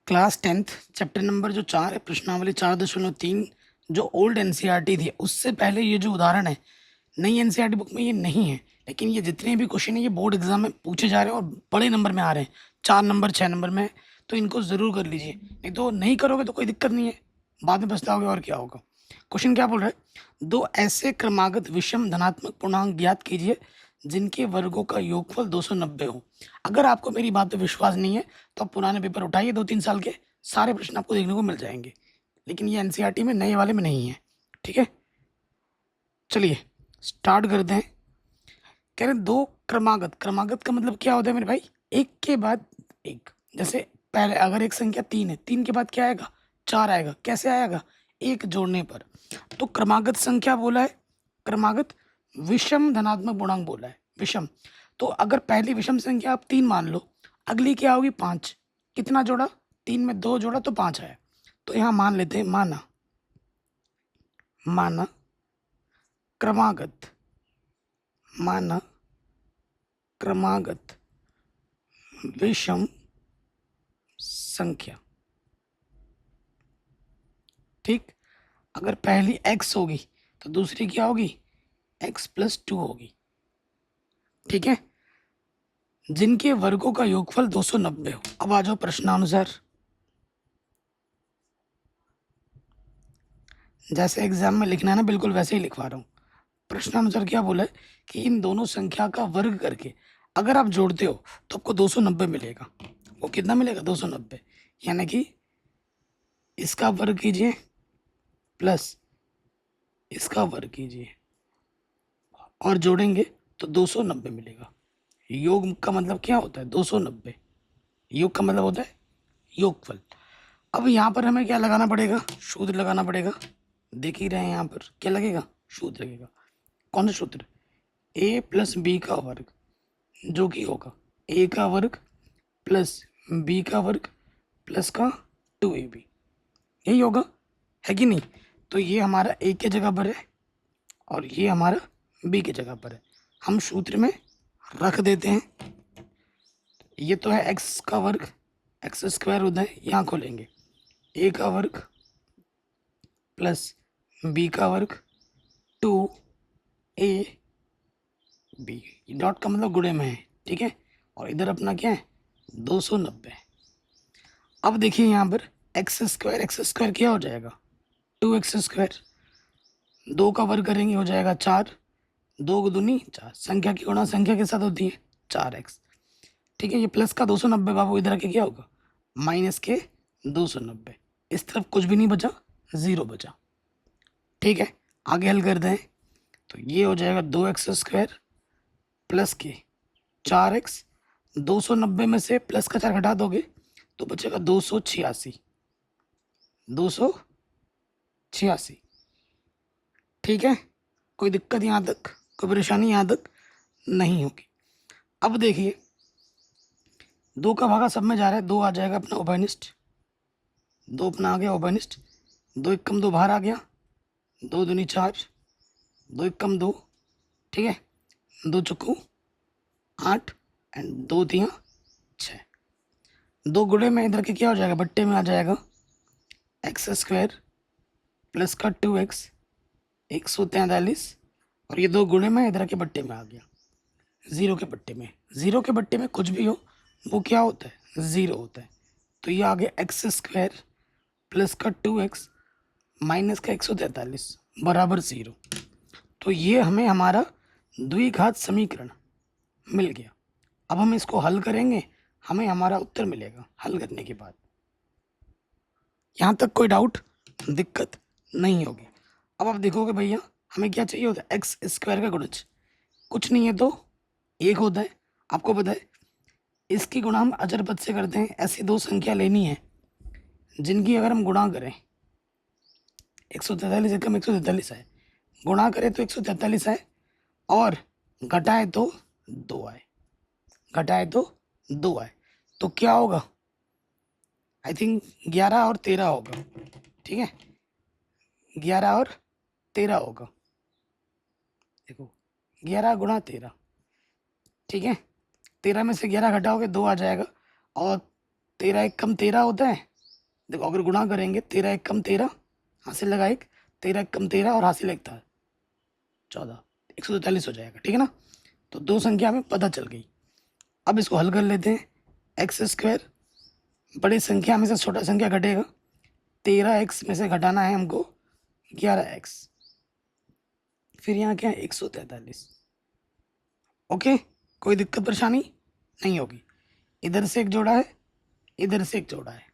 Class 10th chapter number जो 4 है, प्रश्नावली 4.3, जो ओल्ड एनसीईआरटी थी उससे पहले ये जो उदाहरण है नई एनसीईआरटी बुक में ये नहीं है। लेकिन ये जितने भी क्वेश्चन है ये बोर्ड एग्जाम में पूछे जा रहे हैं और बड़े नंबर में आ रहे हैं, 4 नंबर 6 नंबर में। तो इनको ज़रूर कर लीजिए, नहीं तो नहीं करोगे तो कोई दिक्कत नहीं है, बाद में पछताओगे और क्या होगा। क्वेश्चन क्या बोल रहा है, दो ऐसे क्रमागत विषम धनात्मक पूर्णांक ज्ञात कीजिए जिनके वर्गों का योगफल 290 हो। अगर आपको मेरी बात पे विश्वास नहीं है तो आप पुराने पेपर उठाइए, 2-3 साल के सारे प्रश्न आपको देखने को मिल जाएंगे। लेकिन ये एनसीईआरटी में नए वाले में नहीं है, ठीक है। चलिए स्टार्ट करते हैं। कह रहे दो क्रमागत, क्रमागत का मतलब क्या होता है मेरे भाई, एक के बाद एक। जैसे पहले अगर एक संख्या 3 है, 3 के बाद क्या आएगा, 4 आएगा। कैसे आएगा, एक जोड़ने पर। तो क्रमागत संख्या बोला है, क्रमागत विषम धनात्मक पूर्णांक बोला है, विषम। तो अगर पहली विषम संख्या आप 3 मान लो, अगली क्या होगी 5। कितना जोड़ा, 3 में 2 जोड़ा तो 5 आया। तो यहाँ मान लेते हैं, माना माना क्रमागत, माना क्रमागत विषम संख्या, ठीक। अगर पहली x होगी तो दूसरी क्या होगी, x+2 होगी, ठीक है। जिनके वर्गों का योगफल 290 हो। अब आ जाओ प्रश्नानुसार, जैसे एग्जाम में लिखना है ना बिल्कुल वैसे ही लिखवा रहा हूँ। प्रश्नानुसार क्या बोला है कि इन दोनों संख्या का वर्ग करके अगर आप जोड़ते हो तो आपको 290 मिलेगा। वो कितना मिलेगा, 290। यानी कि इसका वर्ग कीजिए प्लस इसका वर्ग कीजिए और जोड़ेंगे तो 290 मिलेगा। योग का मतलब क्या होता है, 290। योग का मतलब होता है योगफल। अब यहाँ पर हमें क्या लगाना पड़ेगा, सूत्र लगाना पड़ेगा। देख ही रहे हैं यहाँ पर क्या लगेगा, सूत्र लगेगा। कौन सा सूत्र, a+b का वर्ग, जो कि होगा a का वर्ग प्लस b का वर्ग प्लस का 2ab, यही होगा, है कि नहीं। तो ये हमारा a के जगह पर है और ये हमारा b के जगह पर है। हम सूत्र में रख देते हैं। ये तो है x का वर्ग, x² होता है, यहाँ खोलेंगे a का वर्ग प्लस b का वर्ग 2ab, डॉट का मतलब गुणे में है, ठीक है। और इधर अपना क्या है, 290। अब देखिए यहाँ पर x² क्या हो जाएगा, 2x²। 2 का वर्ग करेंगे हो जाएगा 4, 2 दूनी 4। संख्या की गुणा संख्या के साथ होती है 4x, ठीक है। ये प्लस का 290 बाबू इधर के क्या होगा, माइनस के 290। इस तरफ कुछ भी नहीं बचा, 0 बचा, ठीक है। आगे हल कर दें तो ये हो जाएगा 2x² प्लस के 4x। 290 में से प्लस का 4 घटा दोगे तो बचेगा 286, 286, ठीक है। कोई दिक्कत यहाँ तक, कोई परेशानी यहाँ तक नहीं होगी। अब देखिए 2 का भागा सब में जा रहा है, 2 आ जाएगा अपना उभयनिष्ठ, 2 अपना आ गया उभयनिष्ठ। 2 एक कम 2 बाहर आ गया, 2 दूनी 4, 2 एक कम 2, ठीक है। 2 चुक्कू 8 एंड 2 तिया 6। 2 गुणे में इधर के क्या हो जाएगा, बट्टे में आ जाएगा x² प्लस का 2x, 143। और ये 2 गुणे में इधर के बट्टे में आ गया, 0 के बट्टे में। 0 के बट्टे में कुछ भी हो वो क्या होता है, 0 होता है। तो ये आ गया x² प्लस का 2x माइनस का 143 बराबर 0। तो ये हमें हमारा द्विघात समीकरण मिल गया। अब हम इसको हल करेंगे, हमें हमारा उत्तर मिलेगा हल करने के बाद। यहाँ तक कोई डाउट, दिक्कत नहीं होगी। अब आप देखोगे भैया हमें क्या चाहिए होता है, x² का गुणज कुछ नहीं है तो 1 होता है। आपको पता है इसकी गुणा हम अचर पद से करते हैं। ऐसी 2 संख्या लेनी है जिनकी अगर हम गुणा करें, 143 एकम 143 है, गुणा करें तो 143 है और घटाए तो 2 आए, घटाए तो 2 आए। तो क्या होगा, आई थिंक 11 और 13 होगा, ठीक है। 11 और 13 होगा, देखो 11 गुणा 13, ठीक है। 13 में से 11 घटाओगे 2 आ जाएगा और 13 एक कम 13 होता है देखो अगर गुणा करेंगे 13 एक कम 13, हासिल लगा एक, 13 एक कम 13 और हासिल एक था 14, 143 हो जाएगा। ठीक है ना। तो दो संख्या हमें पता चल गई। अब इसको हल कर लेते हैं। एक्स स्क्वायर, बड़ी संख्या में से छोटा संख्या घटेगा, 13x में से घटाना है हमको 11x, फिर यहाँ क्या है 143। ओके, कोई दिक्कत परेशानी नहीं होगी। इधर से एक जोड़ा है, इधर से एक जोड़ा है।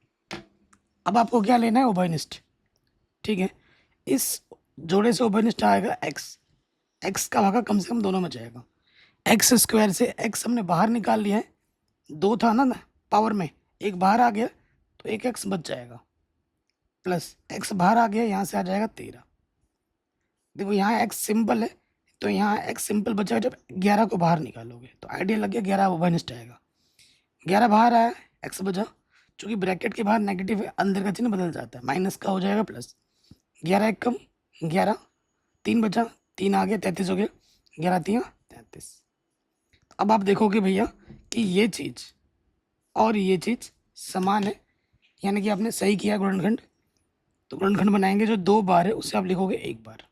अब आपको क्या लेना है, उभयनिष्ठ। ठीक है, इस जोड़े से उभयनिष्ठ आएगा x, x का भागा कम से कम दोनों में जाएगा। एक्स स्क्वायर से x हमने बाहर निकाल लिया है, 2 था ना पावर में, एक बाहर आ गया तो एक x बच जाएगा, प्लस x बाहर आ गया, यहाँ से आ जाएगा 13। देखो यहाँ x सिंपल है, तो यहाँ x सिंपल बचा। जब 11 को बाहर निकालोगे तो आइडिया लग गया, 11 उभयनिष्ठ आएगा। 11 बाहर आया, x बचा। चूंकि ब्रैकेट के बाहर नेगेटिव है, अंदर का चिन्ह बदल जाता है, माइनस का हो जाएगा प्लस। 11 एक कम 11, 3 बचा, 3 आ गया 33 हो गया, 11 3 33। अब आप देखोगे भैया कि ये चीज़ और ये चीज़ समान है, यानी कि आपने सही किया गुणनखंड। तो गुणनखंड बनाएंगे, जो 2 बार है उसे आप लिखोगे 1 बार,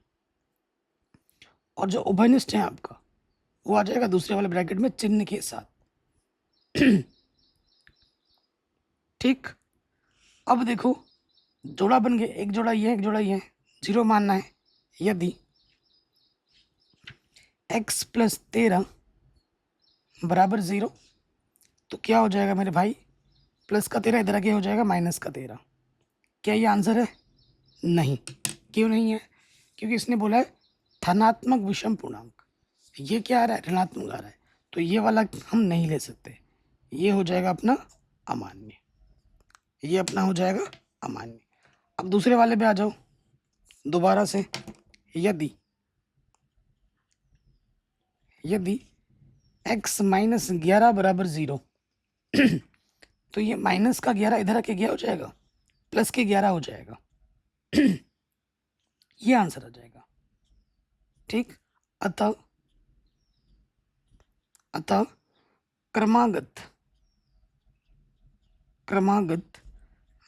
और जो उभयनिष्ठ है आपका वो आ जाएगा दूसरे वाले ब्रैकेट में चिन्ह के साथ। ठीक। अब देखो जोड़ा बन गया, एक जोड़ा ये है, एक जोड़ा ये है, 0 मानना है। यदि x प्लस 13 बराबर 0, तो क्या हो जाएगा मेरे भाई, प्लस का 13 इधर आके हो जाएगा माइनस का 13। क्या ये आंसर है? नहीं। क्यों नहीं है? क्योंकि इसने बोला है धनात्मक विषम पूर्णांक। ये क्या आ रहा है, ऋणात्मक आ रहा है, तो ये वाला हम नहीं ले सकते। ये हो जाएगा अपना अमान्य, ये अपना हो जाएगा अमान्य। अब दूसरे वाले पे आ जाओ दोबारा से। यदि x माइनस 11 बराबर 0, तो ये माइनस का 11 इधर आके क्या हो जाएगा, प्लस के 11 हो जाएगा। ये आंसर आ जाएगा। ठीक। अतः क्रमागत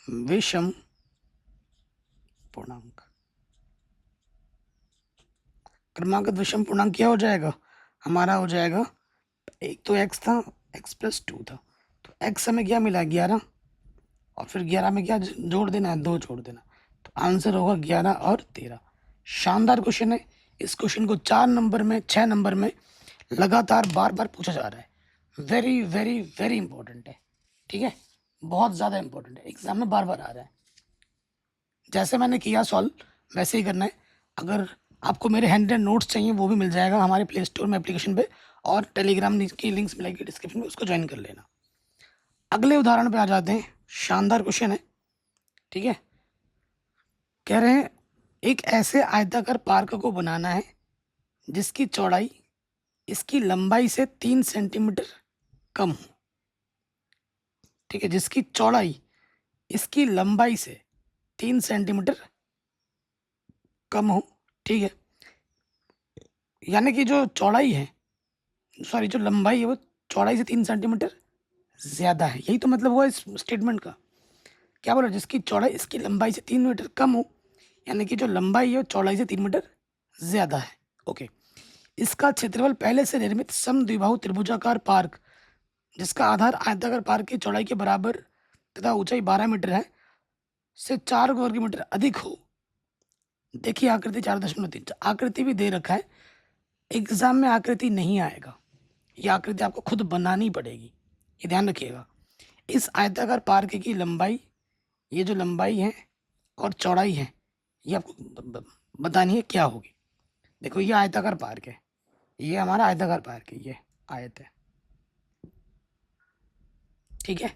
विषम पूर्णांक, क्रमागत विषम पूर्णांक क्या हो जाएगा हमारा, हो जाएगा, एक तो x था, x प्लस 2 था, तो x हमें क्या मिला 11, और फिर 11 में क्या जोड़ देना है, 2 जोड़ देना, तो आंसर होगा 11 और 13। शानदार क्वेश्चन है। इस क्वेश्चन को 4 नंबर में 6 नंबर में लगातार बार बार पूछा जा रहा है। वेरी वेरी वेरी इंपॉर्टेंट है। ठीक है, बहुत ज़्यादा इंपॉर्टेंट है, एग्जाम में बार बार आ रहा है। जैसे मैंने किया सॉल्व वैसे ही करना है। अगर आपको मेरे हैंड एंड नोट्स चाहिए वो भी मिल जाएगा हमारे प्ले स्टोर में एप्लीकेशन पे, और टेलीग्राम की लिंक्स मिलेगी डिस्क्रिप्शन में, उसको ज्वाइन कर लेना। अगले उदाहरण पे आ जाते हैं। शानदार क्वेश्चन है। ठीक है, कह रहे हैं एक ऐसे आयताकार पार्क को बनाना है जिसकी चौड़ाई इसकी लंबाई से 3 सेंटीमीटर कम हो। ठीक है, जिसकी चौड़ाई इसकी लंबाई से 3 सेंटीमीटर कम हो। ठीक है, यानी कि जो चौड़ाई है, सॉरी जो लंबाई है वो चौड़ाई से 3 सेंटीमीटर ज़्यादा है। यही तो मतलब हुआ इस स्टेटमेंट का। क्या बोला, जिसकी चौड़ाई इसकी लंबाई से 3 मीटर कम हो, यानी कि जो लंबाई है वो चौड़ाई से 3 मीटर ज़्यादा है। ओके, इसका क्षेत्रफल पहले से निर्मित समद्विबाहु त्रिभुजाकार पार्क, जिसका आधार आयताकार पार्क की चौड़ाई के बराबर तथा ऊंचाई 12 मीटर है, से 4 वर्ग मीटर अधिक हो। देखिए आकृति 4.3, आकृति भी दे रखा है। एग्जाम में आकृति नहीं आएगा, ये आकृति आपको खुद बनानी पड़ेगी, ये ध्यान रखिएगा। इस आयताकार पार्क की लंबाई, ये जो लंबाई है और चौड़ाई है, ये आपको बतानी है क्या होगी। देखो ये आयताकार पार्क है, ये हमारा आयताकार पार्क है, ये आयत है। ठीक है,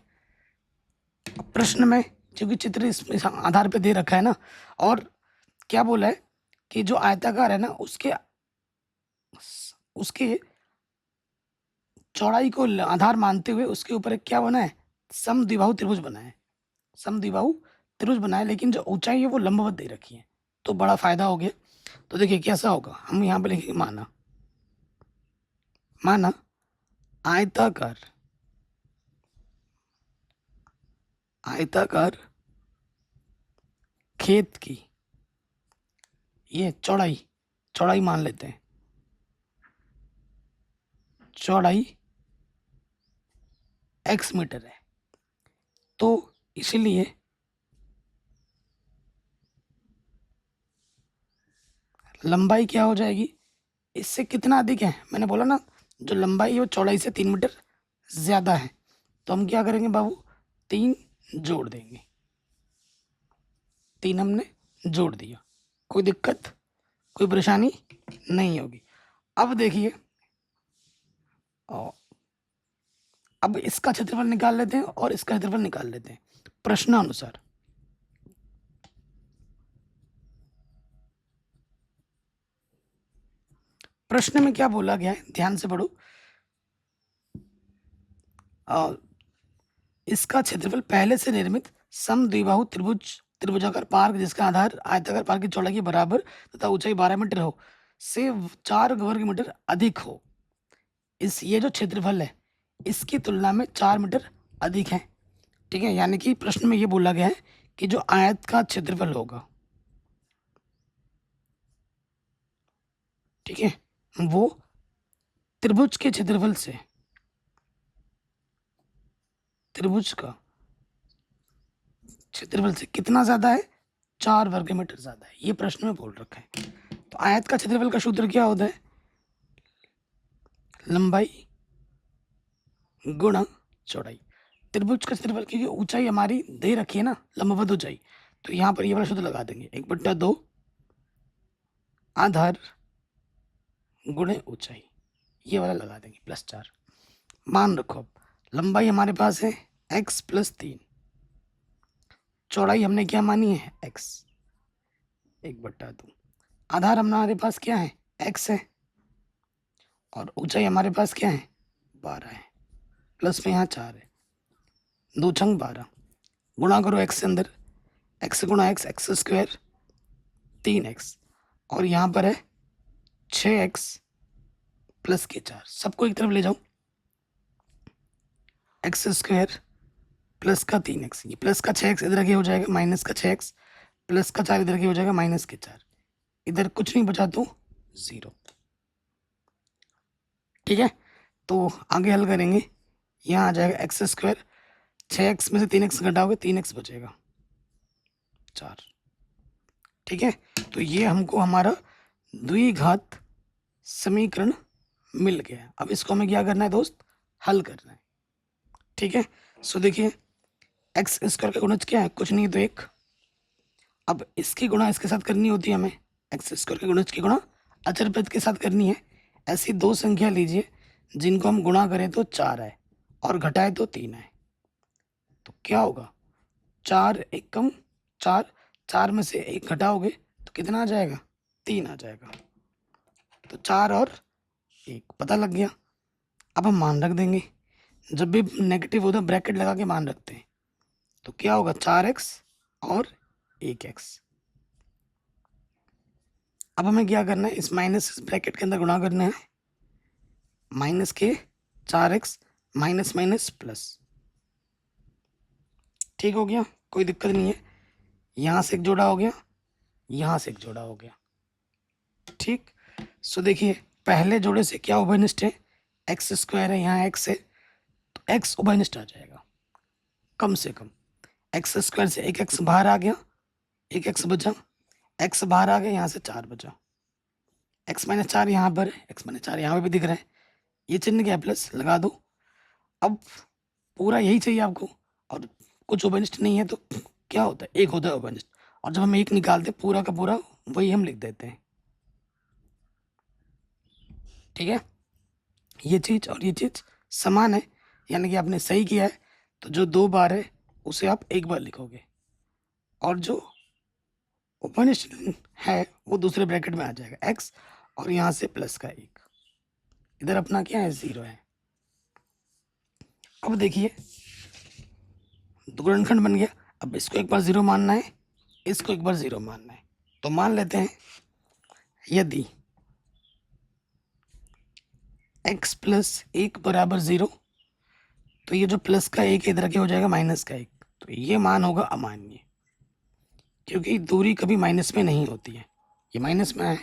अब प्रश्न में क्योंकि चित्र इस आधार पे दे रखा है ना, और क्या बोला है कि जो आयताकार है ना उसके चौड़ाई को आधार मानते हुए उसके ऊपर एक क्या बना है, समद्विबाहु त्रिभुज बना है, समद्विबाहु त्रिभुज बना है, लेकिन जो ऊंचाई है वो लंबवत दे रखी है, तो बड़ा फायदा हो गया। तो देखिए कैसा होगा, हम यहाँ पे लिखेंगे माना आयताकार खेत की ये चौड़ाई मान लेते हैं, चौड़ाई x मीटर है, तो इसलिए लंबाई क्या हो जाएगी, इससे कितना अधिक है, मैंने बोला ना जो लंबाई है वो चौड़ाई से 3 मीटर ज़्यादा है, तो हम क्या करेंगे बाबू, 3 जोड़ देंगे, 3 हमने जोड़ दिया, कोई दिक्कत कोई परेशानी नहीं होगी। अब देखिए, अब इसका क्षेत्रफल निकाल लेते हैं और इसका क्षेत्रफल निकाल लेते हैं प्रश्नानुसार। प्रश्न में क्या बोला गया है, ध्यान से पढ़ो। इसका क्षेत्रफल पहले से निर्मित समद्विबाहु त्रिभुजाकार पार्क जिसका आधार आयताकार पार्क की चौड़ाई के बराबर तथा ऊंचाई 12 मीटर हो से 4 वर्ग मीटर अधिक हो, ये जो क्षेत्रफल है इसकी तुलना में 4 मीटर अधिक है। ठीक है, यानी कि प्रश्न में ये बोला गया है कि जो आयत का क्षेत्रफल होगा, ठीक है, वो त्रिभुज के क्षेत्रफल से, त्रिभुज का क्षेत्रफल से कितना ज्यादा है, 4 वर्ग मीटर ज्यादा है, ये प्रश्न में बोल रखा है। तो आयत का क्षेत्रफल का सूत्र क्या होता है, लंबाई गुणा चौड़ाई। त्रिभुज का क्षेत्रफल की ऊंचाई हमारी दे रखी है ना, लंबवत ऊंचाई, तो यहाँ पर ये वाला सूत्र लगा देंगे, 1/2 आधार गुणे ऊंचाई, ये वाला लगा देंगे +4। मान रखो अब लंबाई हमारे पास है x + 3, चौड़ाई हमने क्या मानी है x, 1/2, आधार हमारे पास क्या है x है, और ऊंचाई हमारे पास क्या है 12 है, प्लस में यहाँ 4 है, 2 छंग 12, गुणा करो x से अंदर, x गुणा x, x² 3x, और यहाँ पर है 6x + के 4, सबको एक तरफ ले जाओ, x² + का 3x, ये प्लस का 6x इधर के हो जाएगा, माइनस का 6x, प्लस का 4 इधर के हो जाएगा, माइनस के 4, इधर कुछ नहीं बचा तो 0। ठीक है, तो आगे हल करेंगे, यहाँ आ जाएगा x², 6x में से 3x घटाओगे 3x बचेगा 4। ठीक है, तो ये हमको हमारा द्विघात समीकरण मिल गया। अब इसको हमें क्या करना है दोस्त, हल करना है। ठीक है, सो देखिए x² का गुणज क्या है, कुछ नहीं तो 1। अब इसकी गुणा इसके साथ करनी होती है हमें, x² के गुणज की गुणा अचर पद के साथ करनी है। ऐसी 2 संख्या लीजिए जिनको हम गुणा करें तो 4 आए और घटाए तो 3 आए, तो क्या होगा, 4 एकम 4, 4 में से 1 घटाओगे तो कितना आ जाएगा, 3 आ जाएगा, तो 4 और 1 पता लग गया। अब हम मान रख देंगे, जब भी नेगेटिव होता है ब्रैकेट लगा के मान रखते हैं, तो क्या होगा 4x और 1x। अब हमें क्या करना है, इस माइनस ब्रैकेट के अंदर गुणा करना है, माइनस के 4x माइनस माइनस प्लस, ठीक हो गया, कोई दिक्कत नहीं है, यहाँ से एक जोड़ा हो गया, यहाँ से एक जोड़ा हो गया। ठीक, सो देखिए पहले जोड़े से क्या उभयनिष्ठ है, x² है, यहाँ x है, तो x उभयनिष्ठ आ जाएगा कम से कम, x² से 1x बाहर आ गया, 1x बचा, x बाहर आ गया, यहाँ से 4 बचा, x - 4 यहाँ पर है, x - 4 यहाँ पे भी दिख रहा है, ये चिन्ह क्या प्लस लगा दो। अब पूरा यही चाहिए आपको, और कुछ उभयनिष्ठ नहीं है तो क्या होता है, 1 होता है उभयनिष्ठ, और जब हम 1 निकालते पूरा का पूरा वही हम लिख देते हैं। ठीक है, ये चीज़ और ये चीज़ समान है, यानी कि आपने सही किया है, तो जो 2 बार है उसे आप 1 बार लिखोगे, और जो उभयनिष्ठ है वो दूसरे ब्रैकेट में आ जाएगा x, और यहाँ से प्लस का 1, इधर अपना क्या है 0 है। अब देखिए गुणनखंड बन गया, अब इसको एक बार 0 मानना है, इसको एक बार 0 मानना है, तो मान लेते हैं यदि x + 1 = 0, तो ये जो प्लस का 1 इधर के हो जाएगा माइनस का 1, तो ये मान होगा अमान्य। क्योंकि दूरी कभी माइनस में नहीं होती है, ये माइनस में है।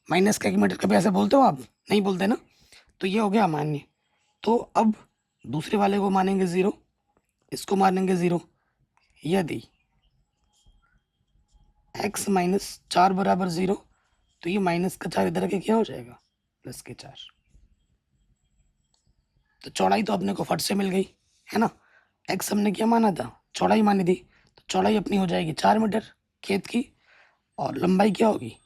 माइनस का 1 मीटर कभी ऐसा बोलते हो आप? नहीं बोलते ना। तो ये हो गया अमान्य। तो अब दूसरे वाले को मानेंगे 0, इसको मानेंगे 0। यदि x माइनस 4 बराबर 0, तो ये माइनस का 4 इधर के क्या हो जाएगा, प्लस के 4। तो चौड़ाई तो अपने को फट से मिल गई, है ना। x हमने क्या माना था, चौड़ाई मानी थी, तो चौड़ाई अपनी हो जाएगी 4 मीटर खेत की, और लंबाई क्या होगी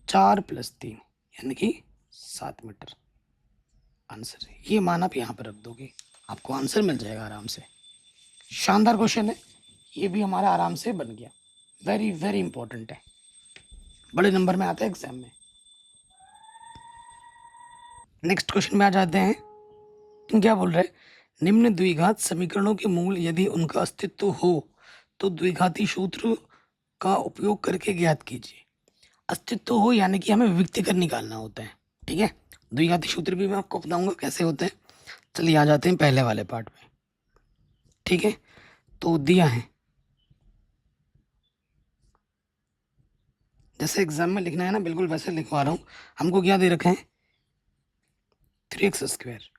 4 + 3 यानी कि 7 मीटर। आंसर है ये, मान आप यहाँ पर रख दोगे, आपको आंसर मिल जाएगा आराम से। शानदार क्वेश्चन है, ये भी हमारा आराम से बन गया। वेरी वेरी इंपॉर्टेंट है, बड़े नंबर में आता है एग्जाम में। नेक्स्ट क्वेश्चन में आ जाते हैं। क्या बोल रहे हैं, निम्न द्विघात समीकरणों के मूल यदि उनका अस्तित्व हो तो द्विघाती सूत्र का उपयोग करके ज्ञात कीजिए। अस्तित्व हो यानी कि हमें विविक्तीकरण निकालना होता है, ठीक है। द्विघाती सूत्र भी मैं आपको बताऊंगा कैसे होते हैं। चलिए आ जाते हैं पहले वाले पार्ट में, ठीक है। तो दिया है, जैसे एग्जाम में लिखना है ना, बिल्कुल वैसे लिखवा रहा हूँ। हमको क्या दे रखा है, 3x²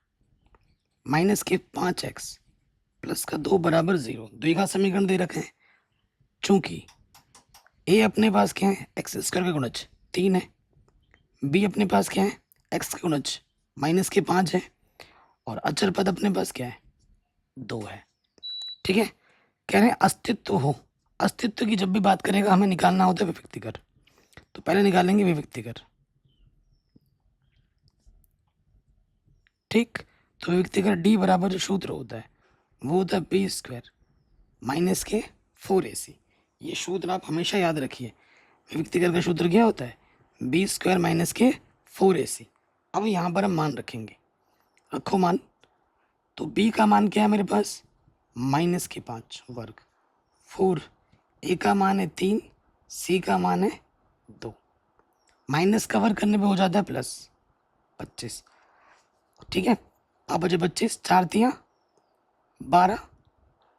माइनस के 5x प्लस का 2 बराबर 0 द्विघात समीकरण दे रखे हैं। चूंकि a अपने पास क्या है, x² का गुणज 3 है, b अपने पास क्या है, x का गुणज -5 है, और अचर पद अपने पास क्या है, 2 है, ठीक है। कह रहे हैं अस्तित्व हो, अस्तित्व की जब भी बात करेगा हमें निकालना होता है विविक्तीकर। तो पहले निकालेंगे विविक्तीकर, ठीक। तो विविक्तीकर d बराबर जो सूत्र होता है वो होता है b² माइनस के 4ac। ये सूत्र आप हमेशा याद रखिए, विविक्तीकर का सूत्र क्या होता है, b² माइनस के 4ac। अब यहाँ पर हम मान रखेंगे, रखो मान। तो b का मान क्या है मेरे पास, -5 वर्ग 4, a का मान है 3, c का मान है 2। माइनस का वर्ग करने पे हो जाता है +25, ठीक है। अब बचे 25, 4 तियाँ 12,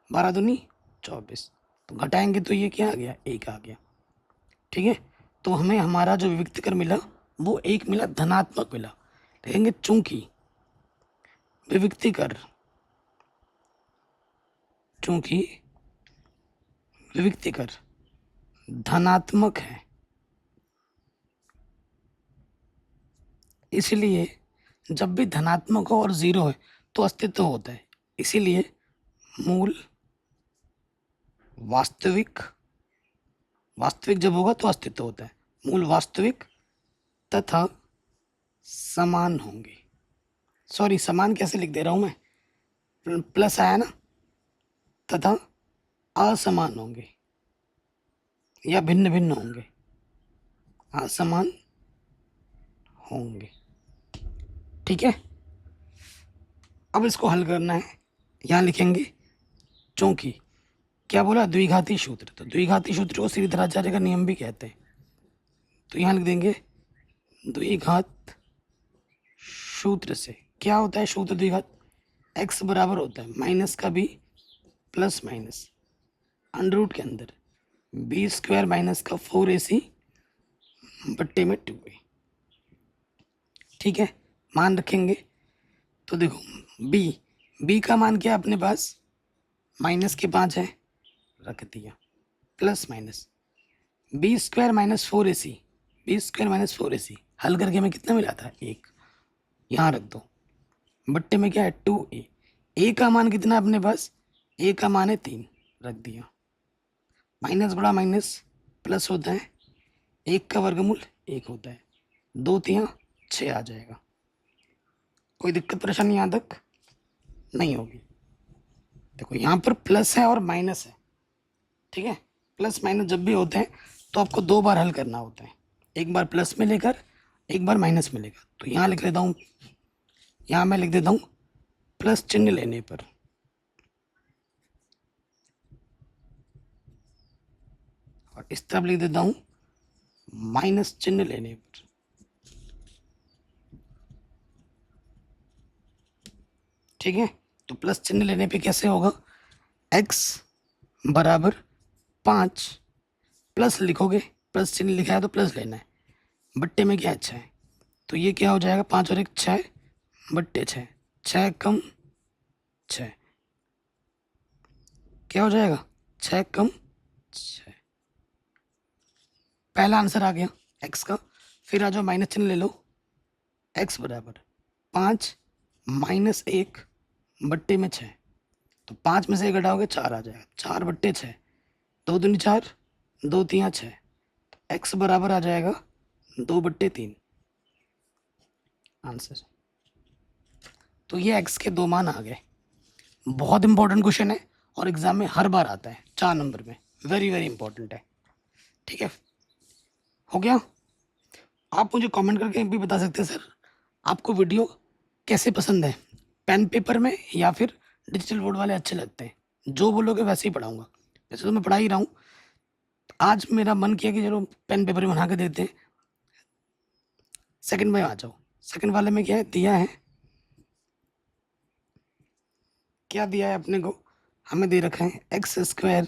12 दूनी 24, तो घटाएंगे तो ये क्या आ गया, 1 आ गया, ठीक है। तो हमें हमारा जो विविक्तीकर मिला वो 1 मिला, धनात्मक मिला। लिखेंगे चूंकि विविक्तीकर, चूंकि विविक्तीकर धनात्मक है, इसलिए जब भी धनात्मक हो और 0 है तो अस्तित्व होता है। इसीलिए मूल वास्तविक, वास्तविक जब होगा तो अस्तित्व होता है। मूल वास्तविक तथा समान होंगे। सॉरी, समान कैसे लिख दे रहा हूं मैं, प्लस आया ना, तथा असमान होंगे या भिन्न भिन्न होंगे, असमान होंगे, ठीक है। अब इसको हल करना है, यहाँ लिखेंगे चूंकि क्या बोला, द्विघाती सूत्र। तो द्विघाती सूत्र को श्रीधराचार्य का नियम भी कहते हैं। तो यहाँ लिख देंगे द्विघात सूत्र से क्या होता है, सूत्र द्विघात, x बराबर होता है माइनस का b प्लस माइनस अंडर के अंदर b² माइनस का 4ac बट्टे में 2a, ठीक है। मान रखेंगे तो देखो b का मान क्या है अपने पास, -5 है, रख दिया, plus minus b² minus 4ac, b² minus 4ac हल करके हमें कितना मिला था, 1, यहाँ रख दो, बट्टे में क्या है 2a। a का मान कितना है अपने पास, a का मान है 3, रख दिया, माइनस बड़ा माइनस प्लस होता है, 1 का वर्गमूल 1 होता है, 2 तियाँ 6 आ जाएगा। कोई दिक्कत परेशानी यहाँ तक नहीं होगी। देखो यहाँ पर प्लस है और माइनस है, ठीक है। प्लस माइनस जब भी होते हैं तो आपको 2 बार हल करना होता है, एक बार प्लस में लेकर, एक बार माइनस में लेकर। तो यहाँ लिख लेता हूँ, यहाँ मैं लिख देता हूँ प्लस चिन्ह लेने पर, और इस तरफ लिख देता हूँ माइनस चिन्ह लेने पर, ठीक है। तो प्लस चिन्ह लेने पे कैसे होगा, x बराबर 5 प्लस लिखोगे, प्लस चिन्ह लिखा है तो प्लस लेना है। बट्टे में क्या है 6, तो ये क्या हो जाएगा 5 और 1 6 बट्टे 6, 6 कम 6 क्या हो जाएगा 6 कम 6। पहला आंसर आ गया x का। फिर आ जाओ माइनस चिन्ह ले लो, x बराबर 5 माइनस 1 बट्टे में 6, तो 5 में से 1 घटाओगे 4 आ जाएगा, 4 बट्टे 6, 2 दूनी 4, 2 3 6, तो x बराबर आ जाएगा 2 बट्टे 3 आंसर। तो ये x के 2 मान आ गए। बहुत इंपॉर्टेंट क्वेश्चन है और एग्जाम में हर बार आता है 4 नंबर में, वेरी वेरी इंपॉर्टेंट है। ठीक है, हो गया। आप मुझे कमेंट करके भी बता सकते हैं सर आपको वीडियो कैसे पसंद है, पेन पेपर में या फिर डिजिटल बोर्ड वाले अच्छे लगते हैं। जो बोलोगे वैसे ही पढ़ाऊंगा, वैसे तो मैं पढ़ा ही रहा हूँ। आज मेरा मन किया कि चलो पेन पेपर में बना के देते हैं। सेकंड में आ जाओ, सेकंड वाले में क्या है दिया है, क्या दिया है अपने को, हमें दे रखा है x²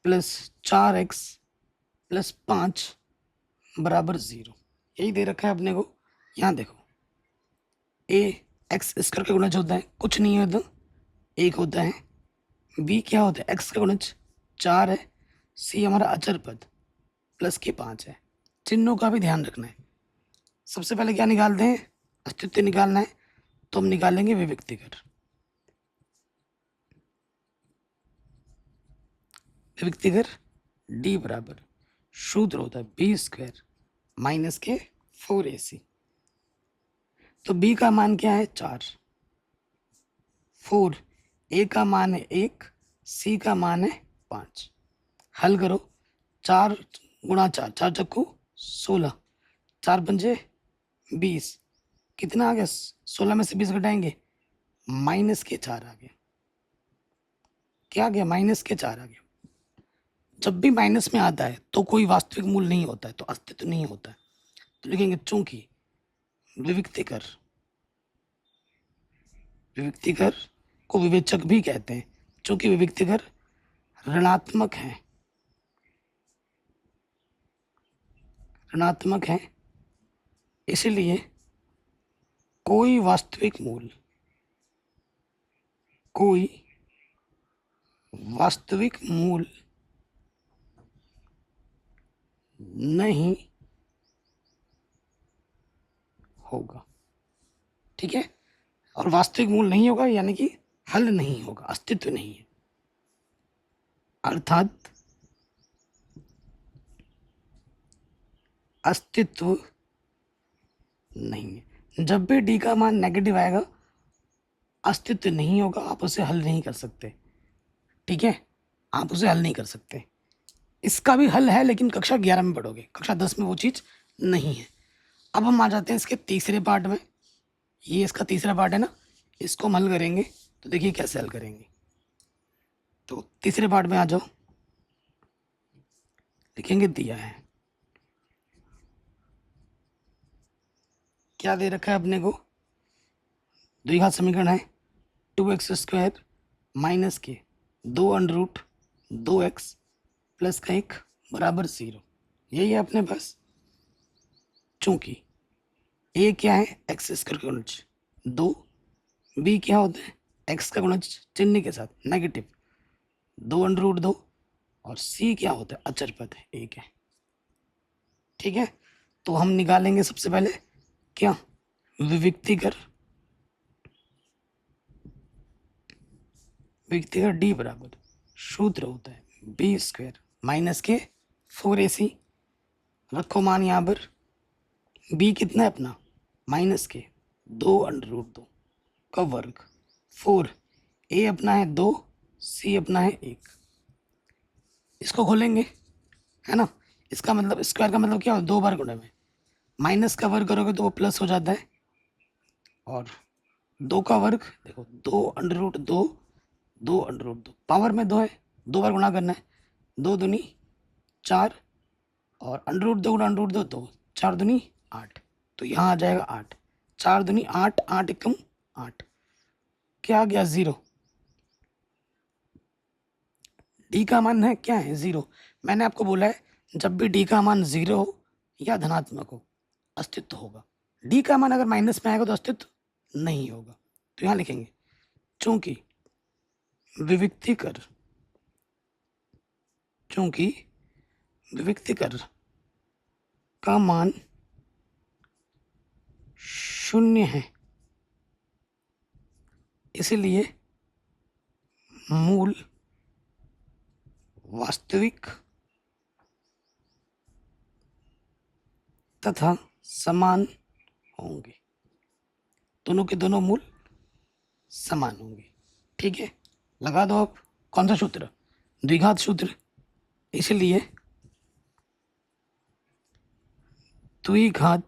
प्लस 4x प्लस 5 बराबर 0, यही दे रखा है अपने को। यहाँ देखो a x² का गुणज होता है, कुछ नहीं होता 1 होता है, b क्या होता है x का गुणज 4 है, c हमारा अचर पद प्लस के 5 है। चिन्हों का भी ध्यान रखना है। सबसे पहले क्या निकालते हैं, अस्तित्व निकालना है, तो हम निकालेंगे विविक्तिकर। विविक्तिकर d बराबर सूत्र होता है b² माइनस के 4ac। तो b का मान क्या है 4, 4 a का मान है 1, c का मान है 5। हल करो, 4 गुणा 4, 4 चक्कू 16, 4 पंजे 20, कितना आ गया 16 में से 20 घटाएंगे माइनस के 4 आ गया। क्या आ गया माइनस के 4 आ गया। जब भी माइनस में आता है तो कोई वास्तविक मूल नहीं होता है, तो अस्तित्व नहीं होता है। तो लिखेंगे चूंकि विविक्तिकर, विविक्तिकर को विवेचक भी कहते हैं, चूंकि विविक्तिकर ऋणात्मक है, ऋणात्मक है, इसलिए कोई वास्तविक मूल, कोई वास्तविक मूल नहीं होगा। ठीक है, और वास्तविक मूल नहीं होगा यानी कि हल नहीं होगा, अस्तित्व नहीं है, अर्थात अस्तित्व नहीं है। जब भी डी का मान नेगेटिव आएगा अस्तित्व नहीं होगा, आप उसे हल नहीं कर सकते। ठीक है, आप उसे हल नहीं कर सकते। इसका भी हल है लेकिन कक्षा 11 में पढ़ोगे, कक्षा 10 में वो चीज़ नहीं है। अब हम आ जाते हैं इसके तीसरे पार्ट में। ये इसका तीसरा पार्ट है ना, इसको हम हल करेंगे। तो देखिए कैसे हल करेंगे। तो तीसरे पार्ट में आ जाओ, लिखेंगे दिया है, क्या दे रखा है अपने को, द्विघात समीकरण है 2x² माइनस के 2√2x प्लस का 1 बराबर 0, यही है अपने पास। चूंकि a क्या है x² का गुणज 2, b क्या होता है x का गुणज चिन्ह के साथ नेगेटिव 2√2, और c क्या होता है अचर पद 1 है। ठीक है, तो हम निकालेंगे सबसे पहले क्या, विविक्तिकर, विविक्तिकर d बराबर सूत्र होता है b² माइनस के 4ac, रखो मान यहाँ पर, b कितना है अपना माइनस के 2√2 का वर्ग, 4 a अपना है 2, c अपना है 1। इसको खोलेंगे है ना, इसका मतलब स्क्वायर का मतलब क्या हो, 2 बार गुणे में, माइनस का वर्ग करोगे तो वो प्लस हो जाता है, और 2 का वर्ग देखो 2√2, 2√2 पावर में 2 है, 2 बार गुणा करना है, 2 दूनी 4 और √2 गुणा √2 2, 4 दूनी 8, तो यहाँ आ जाएगा 8, 4 दूनी 8, 8 एकम 8, क्या आ गया 0। डी का मान है क्या है 0। मैंने आपको बोला है जब भी डी का मान 0 हो या धनात्मक हो अस्तित्व होगा। डी का मान अगर माइनस में आएगा तो अस्तित्व नहीं होगा। तो यहाँ लिखेंगे चूंकि विविक्तिकर का मान 0 है इसलिए मूल वास्तविक तथा समान होंगे। दोनों के दोनों मूल समान होंगे। ठीक है, लगा दो आप। कौन सा सूत्र? द्विघात सूत्र। इसलिए द्विघात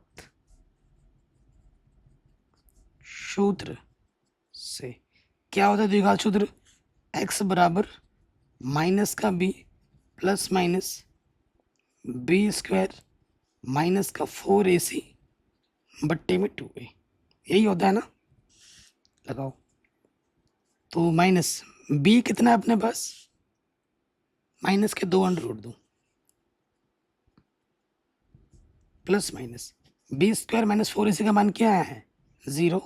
सूत्र से क्या होता है? द्विघात सूत्र x बराबर माइनस का b plus minus B square minus का 4ac बट्टे में 2a, यही होता है ना? लगाओ। तो माइनस b कितना है अपने पास? माइनस के 2 under root 2 plus minus B square minus 4ac का मान क्या आया है? 0।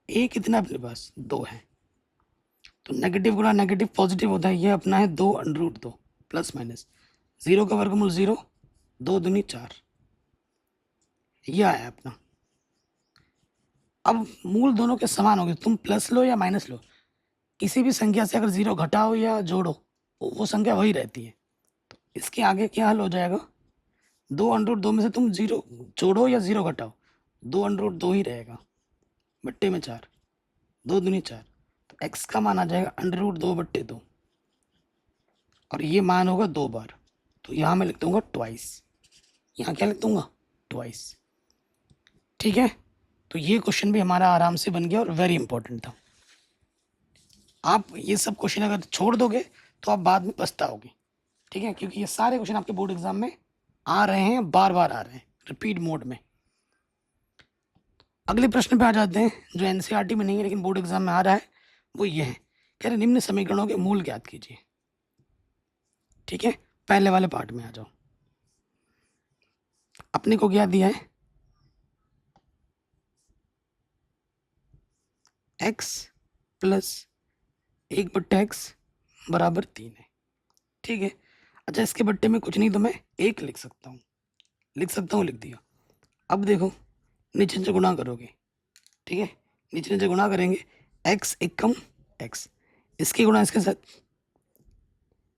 a कितना अपने पास? 2 है। तो नेगेटिव गुणा नेगेटिव पॉजिटिव होता है। ये अपना है 2 अंडर रूट 2 प्लस माइनस 0 का वर्गमूल 0, 2 दूनी 4, ये आया अपना। अब मूल दोनों के समान होंगे। तुम प्लस लो या माइनस लो, किसी भी संख्या से अगर 0 घटाओ या जोड़ो वो संख्या वही रहती है। तो इसके आगे क्या हल हो जाएगा? 2 अंडर रूट 2 में से तुम 0 जोड़ो या 0 घटाओ, 2 अंडर रूट 2 ही रहेगा बट्टे में 4, 2 दूनी 4। तो x का मान आ जाएगा अंडर रूट 2 बट्टे 2 और ये मान होगा 2 बार। तो यहाँ मैं लिख दूंगा ट्वाइस। यहाँ क्या लिख दूंगा? ट्वाइस। ठीक है, तो ये क्वेश्चन भी हमारा आराम से बन गया और वेरी इंपॉर्टेंट था। आप ये सब क्वेश्चन अगर छोड़ दोगे तो आप बाद में पछताओगे। ठीक है, क्योंकि ये सारे क्वेश्चन आपके बोर्ड एग्जाम में आ रहे हैं, बार बार आ रहे हैं रिपीट मोड में। अगले प्रश्न पे आ जाते हैं जो एनसीईआरटी में नहीं है लेकिन बोर्ड एग्जाम में आ रहा है। वो ये है, कह रहे निम्न समीकरणों के मूल ज्ञात कीजिए। ठीक है, पहले वाले पार्ट में आ जाओ। अपने को क्या दिया है? x प्लस 1 बट्टा x बराबर 3 है। ठीक है, अच्छा इसके बट्टे में कुछ नहीं तो मैं 1 लिख सकता हूँ, लिख दिया। अब देखो नीचे से गुणा करोगे। ठीक है, नीचे गुणा करेंगे, x एकम x, इसकी गुणा इसके साथ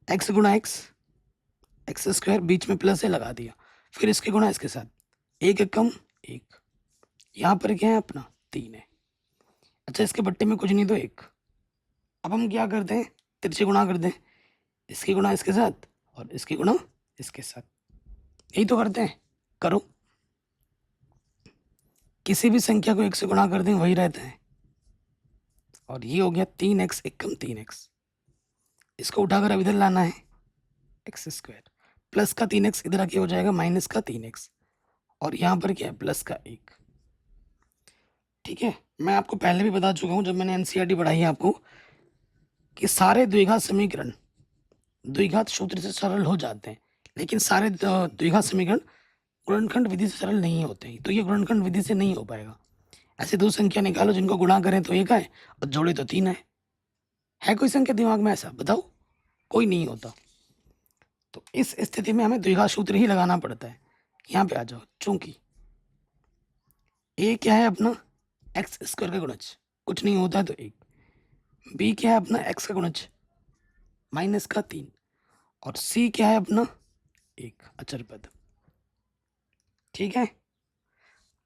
x गुणा x स्क्वायर, बीच में प्लस है लगा दिया, फिर इसके गुणा इसके साथ 1 एकम 1, यहाँ पर क्या है अपना 3 है। अच्छा इसके बट्टे में कुछ नहीं तो 1। अब हम क्या करते हैं? तिरछे गुणा करते हैं, इसकी गुणा इसके साथ और इसकी गुणा इसके साथ, यही तो करते हैं। करो, किसी भी संख्या को 1 से गुणा कर दें वही रहता है। और ये हो गया 3x एकम 3x, इसको उठाकर अब इधर लाना है एक्स स्क्वायर, प्लस का 3x इधर आके हो जाएगा माइनस का 3x, और यहाँ पर क्या है? प्लस का 1। ठीक है, मैं आपको पहले भी बता चुका हूँ जब मैंने एनसीईआरटी पढ़ाई है आपको कि सारे द्विघात समीकरण द्विघात सूत्र से सरल हो जाते हैं, लेकिन सारे द्विघात समीकरण गुणनखंड विधि से सरल नहीं होते हैं। तो ये गुणनखंड विधि से नहीं हो पाएगा। ऐसे दो संख्या निकालो जिनको गुणा करें तो 1 है और जोड़े तो 3 है कोई संख्या दिमाग में? ऐसा बताओ, कोई नहीं होता। तो इस स्थिति में हमें द्विघात सूत्र ही लगाना पड़ता है। यहाँ पे आ जाओ, चूंकि a क्या है अपना? एक्स स्क्वायर का गुणज, कुछ नहीं होता है तो 1। b क्या है अपना? x का गुणज माइनस का 3, और c क्या है अपना? 1 अचर पद। ठीक है,